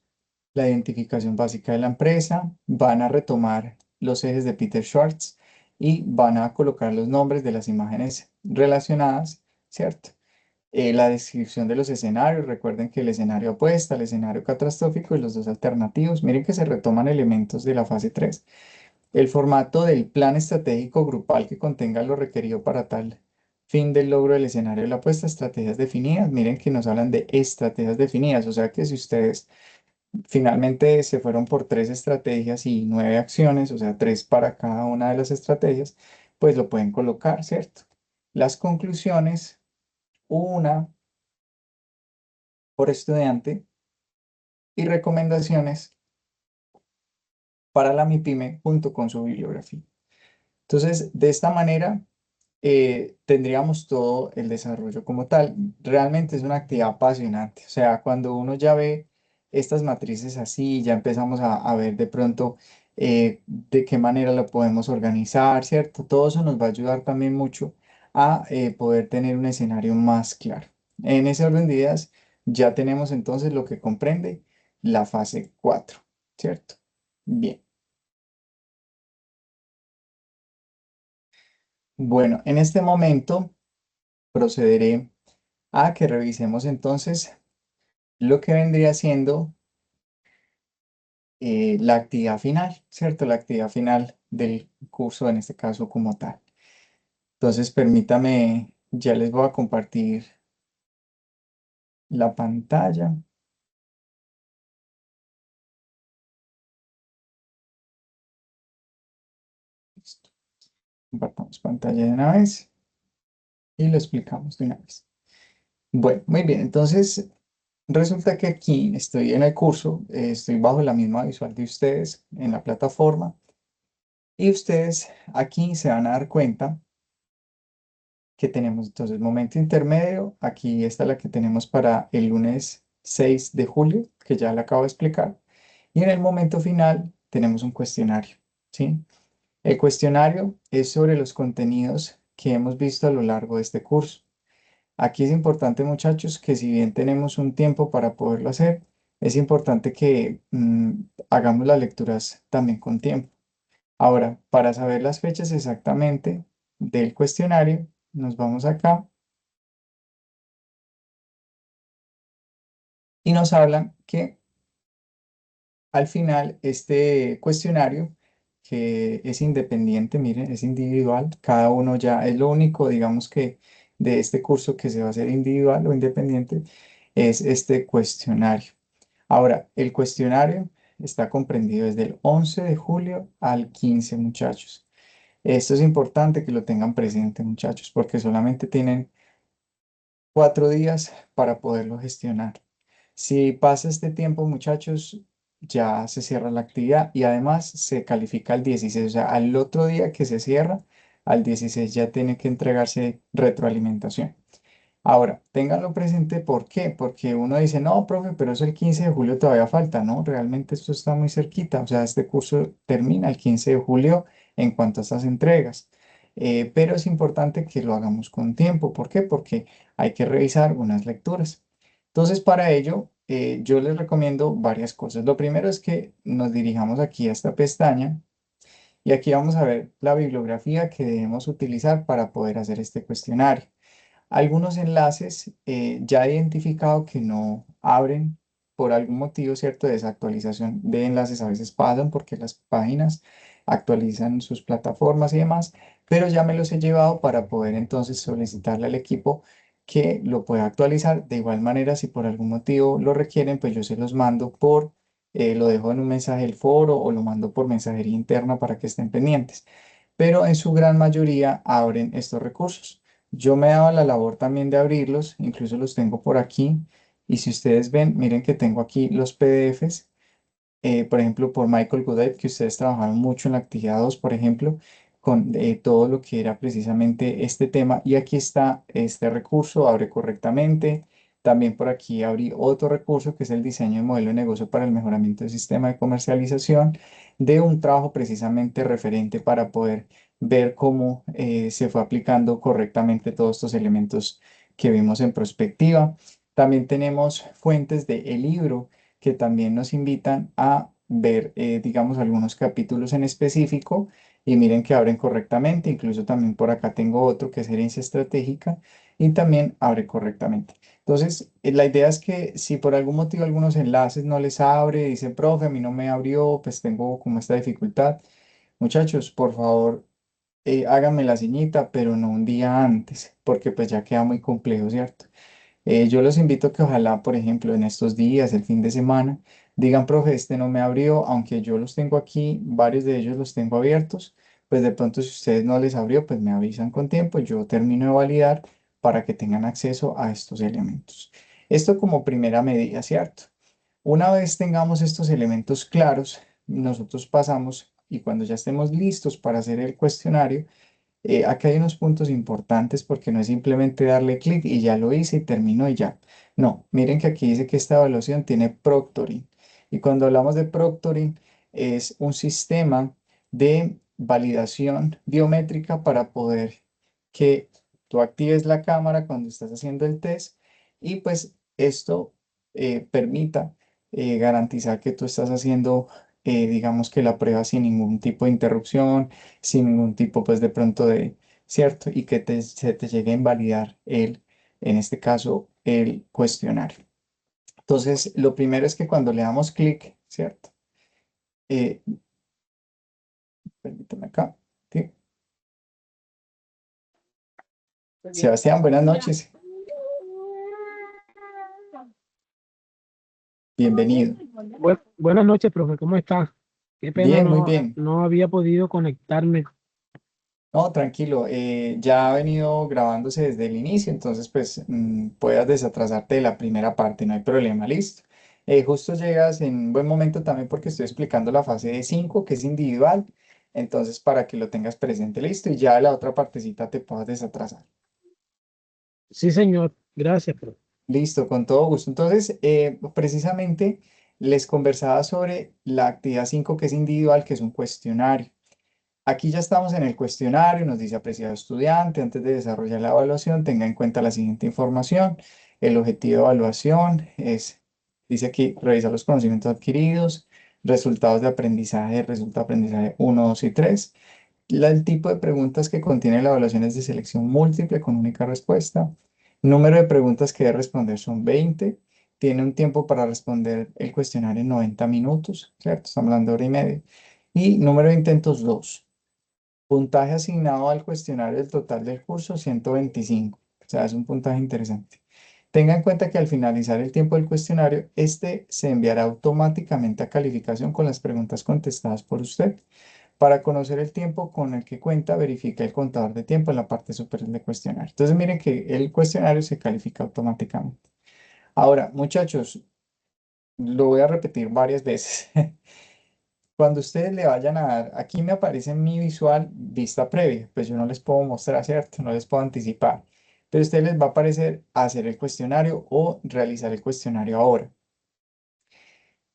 la identificación básica de la empresa, van a retomar los ejes de Peter Schwartz y van a colocar los nombres de las imágenes relacionadas, ¿cierto? La descripción de los escenarios, recuerden que el escenario apuesta, el escenario catastrófico y los dos alternativos, miren que se retoman elementos de la fase 3. El formato del plan estratégico grupal que contenga lo requerido para tal fin del logro del escenario de la apuesta, estrategias definidas. Miren que nos hablan de estrategias definidas, o sea que si ustedes finalmente se fueron por 3 estrategias y 9 acciones, o sea, 3 para cada una de las estrategias, pues lo pueden colocar, ¿cierto? Las conclusiones, una por estudiante y recomendaciones para la MIPYME junto con su bibliografía. Entonces, de esta manera tendríamos todo el desarrollo como tal. Realmente es una actividad apasionante. O sea, cuando uno ya ve estas matrices así, ya empezamos a ver de pronto de qué manera lo podemos organizar, ¿cierto? Todo eso nos va a ayudar también mucho a poder tener un escenario más claro. En ese orden de ideas, ya tenemos entonces lo que comprende la fase 4, ¿cierto? Bien. Bueno, en este momento procederé a que revisemos entonces lo que vendría siendo la actividad final, ¿cierto? La actividad final del curso, en este caso como tal. Entonces, permítame, ya les voy a compartir la pantalla. Listo. Compartamos pantalla de una vez y lo explicamos de una vez. Bueno, muy bien, entonces resulta que aquí estoy en el curso, estoy bajo la misma visual de ustedes en la plataforma y ustedes aquí se van a dar cuenta que tenemos entonces momento intermedio. Aquí está la que tenemos para el lunes 6 de julio, que ya le acabo de explicar. Y en el momento final tenemos un cuestionario, ¿sí? El cuestionario es sobre los contenidos que hemos visto a lo largo de este curso. Aquí es importante, muchachos, que si bien tenemos un tiempo para poderlo hacer, es importante que hagamos las lecturas también con tiempo. Ahora, para saber las fechas exactamente del cuestionario, nos vamos acá y nos hablan que al final este cuestionario, que es independiente, miren, es individual, cada uno ya es lo único, digamos que de este curso que se va a hacer individual o independiente, es este cuestionario. Ahora, el cuestionario está comprendido desde el 11 de julio al 15, muchachos. Esto es importante que lo tengan presente, muchachos, porque solamente tienen 4 días para poderlo gestionar. Si pasa este tiempo, muchachos, ya se cierra la actividad y además se califica al 16, o sea, al otro día que se cierra, al 16 ya tiene que entregarse retroalimentación. Ahora, ténganlo presente, ¿por qué? Porque uno dice, no, profe, pero eso el 15 de julio todavía falta, ¿no? Realmente esto está muy cerquita, o sea, este curso termina el 15 de julio en cuanto a estas entregas. Pero es importante que lo hagamos con tiempo, ¿por qué? Porque hay que revisar unas lecturas. Entonces, para ello, yo les recomiendo varias cosas. Lo primero es que nos dirijamos aquí a esta pestaña y aquí vamos a ver la bibliografía que debemos utilizar para poder hacer este cuestionario. Algunos enlaces ya he identificado que no abren por algún motivo, ¿cierto? De desactualización de enlaces a veces pasan porque las páginas actualizan sus plataformas y demás, pero ya me los he llevado para poder entonces solicitarle al equipo que lo pueda actualizar. De igual manera, si por algún motivo lo requieren, pues yo se los mando lo dejo en un mensaje del foro o lo mando por mensajería interna para que estén pendientes. Pero en su gran mayoría abren estos recursos. Yo me he dado la labor también de abrirlos, incluso los tengo por aquí. Y si ustedes ven, miren que tengo aquí los PDFs, por ejemplo, por Michael Godet, que ustedes trabajaron mucho en la actividad 2, por ejemplo, con todo lo que era precisamente este tema. Y aquí está este recurso, abre correctamente. También por aquí abrí otro recurso que es el diseño de modelo de negocio para el mejoramiento del sistema de comercialización de un trabajo precisamente referente para poder ver cómo se fue aplicando correctamente todos estos elementos que vimos en prospectiva. También tenemos fuentes del libro que también nos invitan a ver, digamos, algunos capítulos en específico y miren que abren correctamente. Incluso también por acá tengo otro que es herencia estratégica y también abre correctamente. Entonces, la idea es que si por algún motivo algunos enlaces no les abre, dicen, profe, a mí no me abrió, pues tengo como esta dificultad. Muchachos, por favor, háganme la ceñita, pero no un día antes, porque pues ya queda muy complejo, ¿cierto? Yo los invito a que ojalá, por ejemplo, en estos días, el fin de semana, digan, profe, este no me abrió, aunque yo los tengo aquí, varios de ellos los tengo abiertos, pues de pronto si ustedes no les abrió, pues me avisan con tiempo, yo termino de validar para que tengan acceso a estos elementos. Esto como primera medida, ¿cierto? Una vez tengamos estos elementos claros, nosotros pasamos y cuando ya estemos listos para hacer el cuestionario, acá hay unos puntos importantes porque no es simplemente darle clic y ya lo hice y terminó y ya. No, miren que aquí dice que esta evaluación tiene proctoring. Y cuando hablamos de proctoring es un sistema de validación biométrica para poder que tú actives la cámara cuando estás haciendo el test y pues esto permita garantizar que tú estás haciendo, digamos que la prueba sin ningún tipo de interrupción, sin ningún tipo, pues de pronto de, ¿cierto? Y que se te llegue a invalidar en este caso, el cuestionario. Entonces, lo primero es que cuando le damos clic, ¿cierto? Eh, Permítame acá. ¿Sí? Sebastián, buenas noches. Bienvenido. Buenas noches, profe, ¿cómo está? Qué pena, Bien, muy no, bien. no había podido conectarme. No, tranquilo, ya ha venido grabándose desde el inicio, entonces pues puedas desatrasarte de la primera parte, no hay problema, listo. Justo llegas en buen momento también porque estoy explicando la fase de 5 que es individual, entonces para que lo tengas presente, listo, y ya la otra partecita te puedas desatrasar. Sí, señor, gracias, profe. Listo, con todo gusto. Entonces, precisamente les conversaba sobre la actividad 5 que es individual, que es un cuestionario. Aquí ya estamos en el cuestionario, nos dice apreciado estudiante, antes de desarrollar la evaluación, tenga en cuenta la siguiente información. El objetivo de evaluación es, dice aquí, revisar los conocimientos adquiridos, resultados de aprendizaje, resultado de aprendizaje uno, 2 y 3. El tipo de preguntas que contiene la evaluación es de selección múltiple con única respuesta. Número de preguntas que debe responder son 20. Tiene un tiempo para responder el cuestionario en 90 minutos, ¿cierto? Estamos hablando de hora y media. Y número de intentos 2. Puntaje asignado al cuestionario del total del curso, 125. O sea, es un puntaje interesante. Tenga en cuenta que al finalizar el tiempo del cuestionario, este se enviará automáticamente a calificación con las preguntas contestadas por usted. Para conocer el tiempo con el que cuenta, verifica el contador de tiempo en la parte superior del cuestionario. Entonces, miren que el cuestionario se califica automáticamente. Ahora, muchachos, lo voy a repetir varias veces. Cuando ustedes le vayan a dar, aquí me aparece en mi visual vista previa, pues yo no les puedo mostrar, ¿cierto? No les puedo anticipar. Pero a ustedes les va a aparecer hacer el cuestionario o realizar el cuestionario ahora.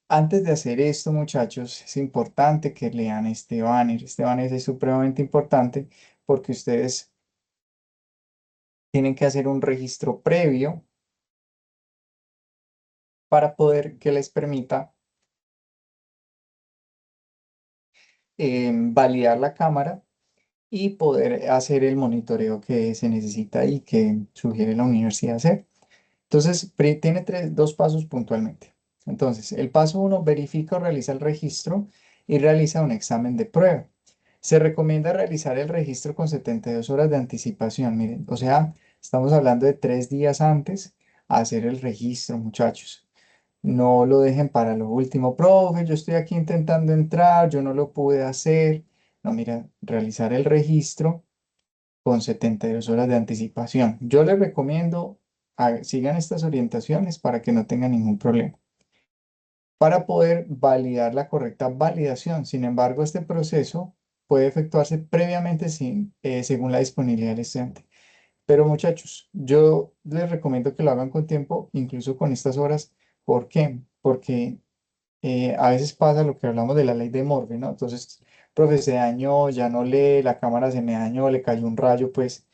Antes de hacer esto, muchachos, es importante que lean este banner. Este banner es supremamente importante porque ustedes tienen que hacer un registro previo para poder que les permita validar la cámara y poder hacer el monitoreo que se necesita y que sugiere la universidad hacer. Entonces, tiene dos pasos puntualmente. Entonces, el paso uno, verifica o realiza el registro y realiza un examen de prueba. Se recomienda realizar el registro con 72 horas de anticipación. Miren, o sea, estamos hablando de 3 días antes a hacer el registro, muchachos. No lo dejen para lo último. Profe, yo estoy aquí intentando entrar, yo no lo pude hacer. No, mira, realizar el registro con 72 horas de anticipación. Yo les recomiendo sigan estas orientaciones para que no tengan ningún problema. Para poder validar la correcta validación. Sin embargo, este proceso puede efectuarse previamente según la disponibilidad del estudiante. Pero muchachos, yo les recomiendo que lo hagan con tiempo, incluso con estas horas. ¿Por qué? Porque a veces pasa lo que hablamos de la ley de Morphy, ¿no? Entonces, profe, se dañó, ya no lee, la cámara se me dañó, le cayó un rayo, pues,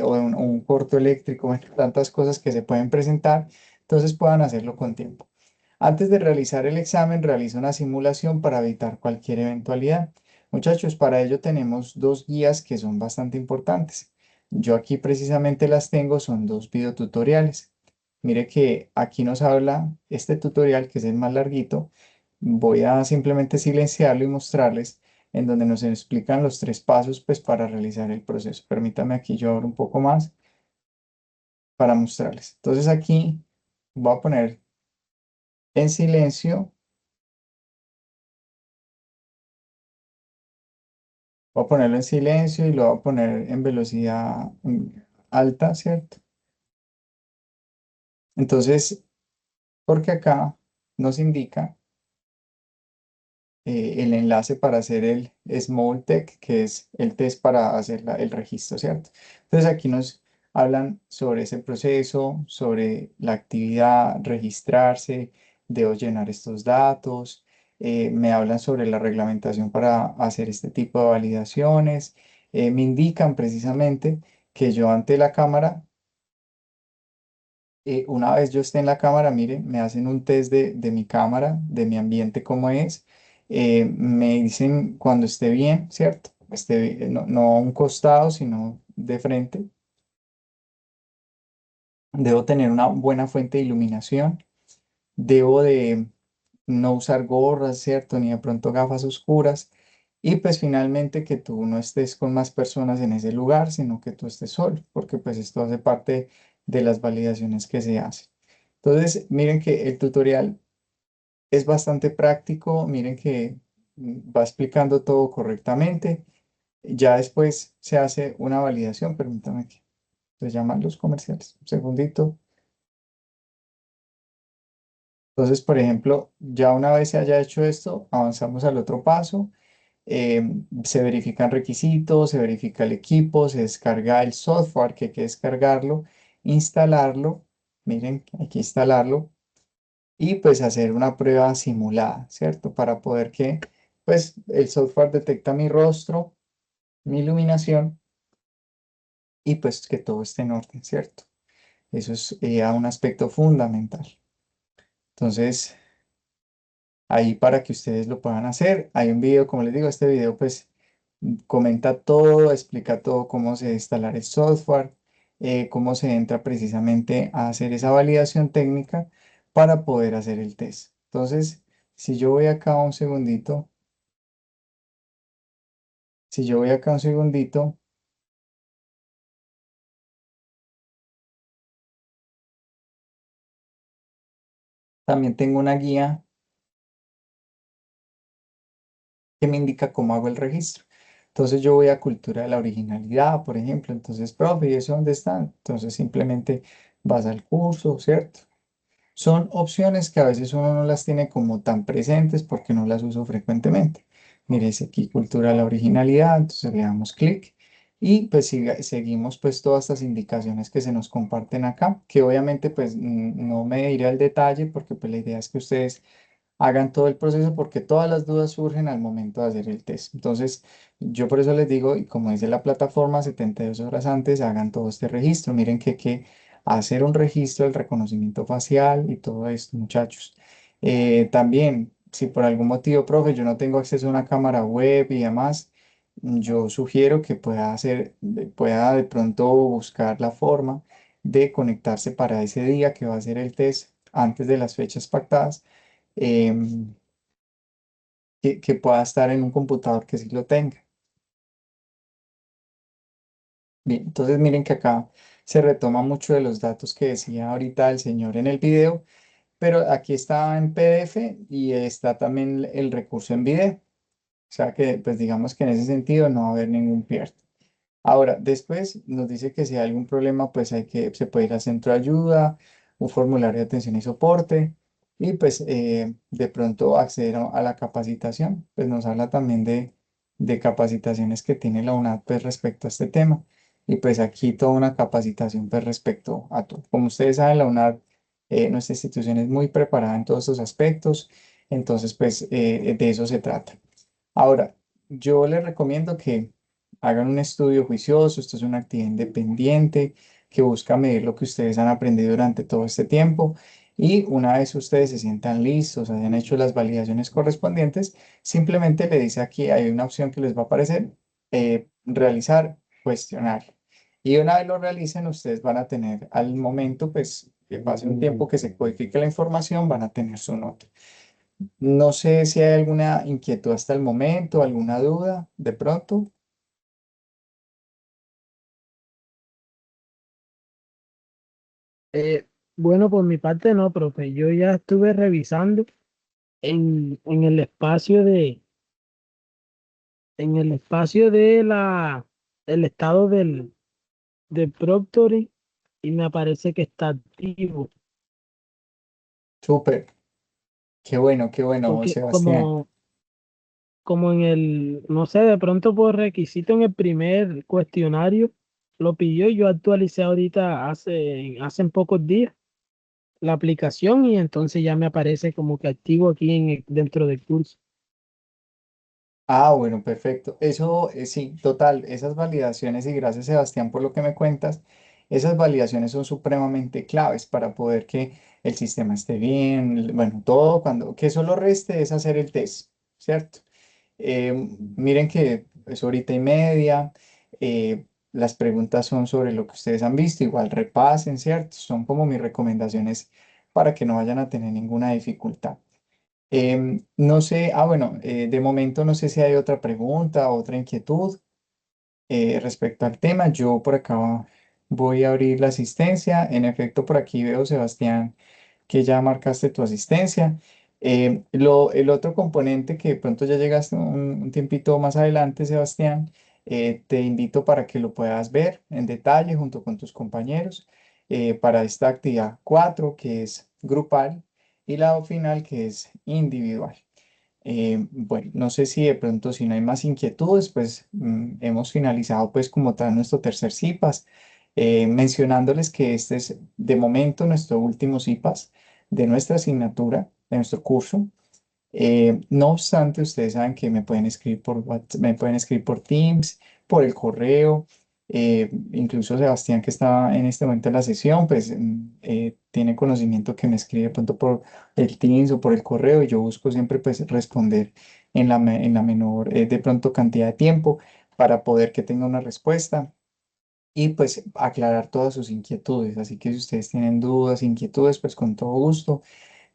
o un corto eléctrico, bueno, tantas cosas que se pueden presentar, entonces puedan hacerlo con tiempo. Antes de realizar el examen, realiza una simulación para evitar cualquier eventualidad. Muchachos, para ello tenemos dos guías que son bastante importantes. Yo aquí precisamente las tengo, son dos videotutoriales. Mire que aquí nos habla este tutorial, que es el más larguito. Voy a simplemente silenciarlo y mostrarles en donde nos explican los 3 pasos pues, para realizar el proceso. Permítame aquí yo abro un poco más para mostrarles. Entonces aquí voy a poner en silencio. Voy a ponerlo en silencio y lo voy a poner en velocidad alta, ¿cierto? Entonces, porque acá nos indica el enlace para hacer el Small Tech, que es el test para hacer el registro, ¿cierto? Entonces aquí nos hablan sobre ese proceso, sobre la actividad, registrarse, debo llenar estos datos, me hablan sobre la reglamentación para hacer este tipo de validaciones, me indican precisamente que yo ante la cámara una vez yo esté en la cámara, miren, me hacen un test de mi cámara, de mi ambiente, cómo es. Me dicen cuando esté bien, ¿cierto? No, no a un costado, sino de frente. Debo tener una buena fuente de iluminación. Debo de no usar gorras, ¿cierto? Ni de pronto gafas oscuras. Y pues finalmente que tú no estés con más personas en ese lugar, sino que tú estés solo, porque pues esto hace parte de las validaciones que se hacen. Entonces, miren que el tutorial es bastante práctico, miren que va explicando todo correctamente. Ya después se hace una validación, permítame que se llaman los comerciales. Un segundito. Entonces, por ejemplo, ya una vez se haya hecho esto, avanzamos al otro paso. Se verifican requisitos, se verifica el equipo, se descarga el software que hay que descargarlo, instalarlo. Miren, hay que instalarlo y pues hacer una prueba simulada, ¿cierto? Para poder que pues el software detecta mi rostro, mi iluminación y pues que todo esté en orden, ¿cierto? Eso es un aspecto fundamental. Entonces, ahí para que ustedes lo puedan hacer. Hay un video, como les digo, este video pues comenta todo, explica todo cómo se instalar el software, cómo se entra precisamente a hacer esa validación técnica para poder hacer el test. Entonces, si yo voy acá un segundito, si yo voy acá un segundito, también tengo una guía que me indica cómo hago el registro. Entonces yo voy a cultura de la originalidad, por ejemplo. Entonces, profe, ¿y eso dónde está? Entonces simplemente vas al curso, ¿cierto? Son opciones que a veces uno no las tiene como tan presentes porque no las uso frecuentemente. Mire, dice aquí cultura de la originalidad, entonces le damos clic y pues seguimos pues todas estas indicaciones que se nos comparten acá, que obviamente pues no me iré al detalle porque pues la idea es que ustedes hagan todo el proceso porque todas las dudas surgen al momento de hacer el test. Entonces, yo por eso les digo, y como dice la plataforma, 72 horas antes hagan todo este registro. Miren que hay que hacer un registro del reconocimiento facial y todo esto, muchachos. También, si por algún motivo, profe, yo no tengo acceso a una cámara web y demás, yo sugiero que pueda de pronto buscar la forma de conectarse para ese día que va a ser el test antes de las fechas pactadas, em, que pueda estar en un computador que sí lo tenga. Bien, entonces miren que acá se retoma mucho de los datos que decía ahorita el señor en el video, pero aquí está en PDF y está también el recurso en video. O sea que, pues digamos que en ese sentido no va a haber ningún pierde. Ahora, después nos dice que si hay algún problema, pues se puede ir al centro de ayuda, un formulario de atención y soporte, y pues de pronto acceder a la capacitación. Pues nos habla también de capacitaciones que tiene la UNAD pues respecto a este tema. Y pues aquí toda una capacitación pues respecto a todo. Como ustedes saben, la UNAD, nuestra institución es muy preparada en todos estos aspectos, entonces pues de eso se trata. Ahora, yo les recomiendo que hagan un estudio juicioso. Esto es una actividad independiente que busca medir lo que ustedes han aprendido durante todo este tiempo. Y una vez ustedes se sientan listos, hayan hecho las validaciones correspondientes, simplemente le dice aquí, hay una opción que les va a aparecer, realizar cuestionario. Y una vez lo realicen, ustedes van a tener al momento, pues, que pase un tiempo que se codifique la información, van a tener su nota. No sé si hay alguna inquietud hasta el momento, alguna duda de pronto. Eh, bueno, por mi parte no, profe. Yo ya estuve revisando en el espacio el estado del Proctoring y me parece que está activo. Súper, qué bueno, Porque Sebastián. como no sé, de pronto por requisito en el primer cuestionario lo pidió y yo actualicé ahorita hace pocos días la aplicación y entonces ya me aparece como que activo aquí dentro del curso. Ah, bueno, perfecto. Eso, sí, total, esas validaciones, y gracias Sebastián por lo que me cuentas, esas validaciones son supremamente claves para poder que el sistema esté bien, bueno, todo, que solo reste es hacer el test, ¿cierto? Miren que es horita y media, las preguntas son sobre lo que ustedes han visto, igual repasen, ¿cierto? Son como mis recomendaciones para que no vayan a tener ninguna dificultad. No sé, bueno, de momento no sé si hay otra pregunta, otra inquietud respecto al tema. Yo por acá voy a abrir la asistencia. En efecto, por aquí veo, Sebastián, que ya marcaste tu asistencia. El otro componente que de pronto ya llegaste un tiempito más adelante, Sebastián, te invito para que lo puedas ver en detalle junto con tus compañeros para esta actividad 4 que es grupal, y la final, que es individual. Bueno, no sé si de pronto si no hay más inquietudes, pues hemos finalizado pues como tal nuestro tercer CIPAS, mencionándoles que este es de momento nuestro último CIPAS de nuestra asignatura, de nuestro curso. No obstante, ustedes saben que me pueden escribir por WhatsApp, me pueden escribir por Teams, por el correo, Incluso Sebastián, que está en este momento en la sesión, pues tiene conocimiento que me escribe de pronto por el Teams o por el correo y yo busco siempre pues responder en la menor de pronto cantidad de tiempo para poder que tenga una respuesta y pues aclarar todas sus inquietudes. Así que si ustedes tienen dudas, inquietudes, pues con todo gusto.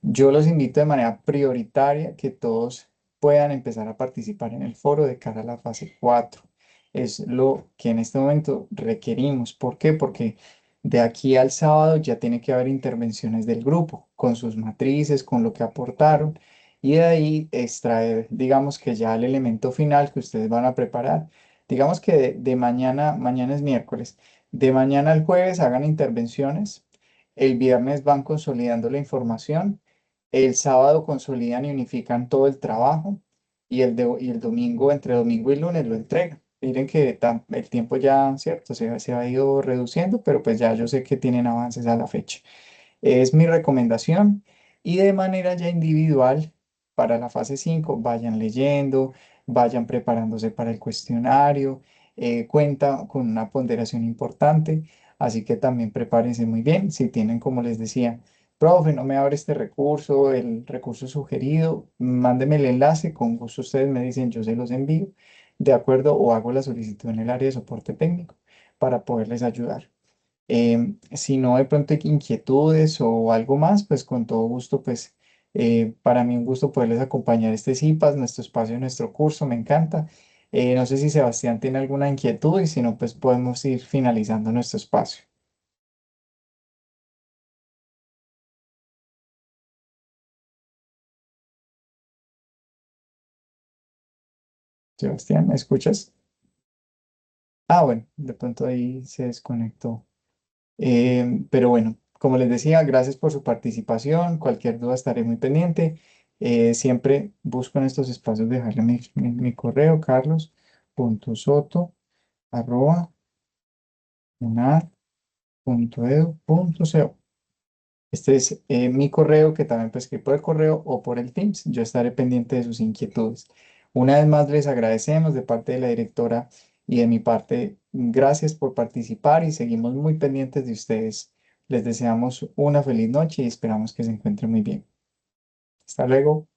Yo los invito de manera prioritaria que todos puedan empezar a participar en el foro de cara a la fase 4. Es lo que en este momento requerimos. ¿Por qué? Porque de aquí al sábado ya tiene que haber intervenciones del grupo con sus matrices, con lo que aportaron y de ahí extraer, digamos que ya el elemento final que ustedes van a preparar. Digamos que de mañana es miércoles, de mañana al jueves hagan intervenciones, el viernes van consolidando la información, el sábado consolidan y unifican todo el trabajo y el domingo, entre domingo y lunes, lo entregan. Miren que el tiempo ya, cierto, se ha ido reduciendo, pero pues ya yo sé que tienen avances a la fecha. Es mi recomendación y de manera ya individual para la fase 5 vayan leyendo, vayan preparándose para el cuestionario, cuenta con una ponderación importante, así que también prepárense muy bien. Si tienen, como les decía, profe, no me abre este recurso, el recurso sugerido, mándeme el enlace, con gusto ustedes me dicen, yo se los envío, de acuerdo, o hago la solicitud en el área de soporte técnico para poderles ayudar. Si no de pronto hay inquietudes o algo más, pues con todo gusto, pues para mí un gusto poderles acompañar este CIPAS, nuestro espacio, nuestro curso, me encanta. No sé si Sebastián tiene alguna inquietud y si no, pues podemos ir finalizando nuestro espacio. Sebastián, ¿me escuchas? Ah, bueno, de pronto ahí se desconectó. Pero bueno, como les decía, gracias por su participación. Cualquier duda estaré muy pendiente. Siempre busco en estos espacios dejarle mi correo, carlos.soto@unad.edu.co. Este es mi correo que también puede escribir por el correo o por el Teams. Yo estaré pendiente de sus inquietudes. Una vez más les agradecemos de parte de la directora y de mi parte, gracias por participar y seguimos muy pendientes de ustedes. Les deseamos una feliz noche y esperamos que se encuentren muy bien. Hasta luego.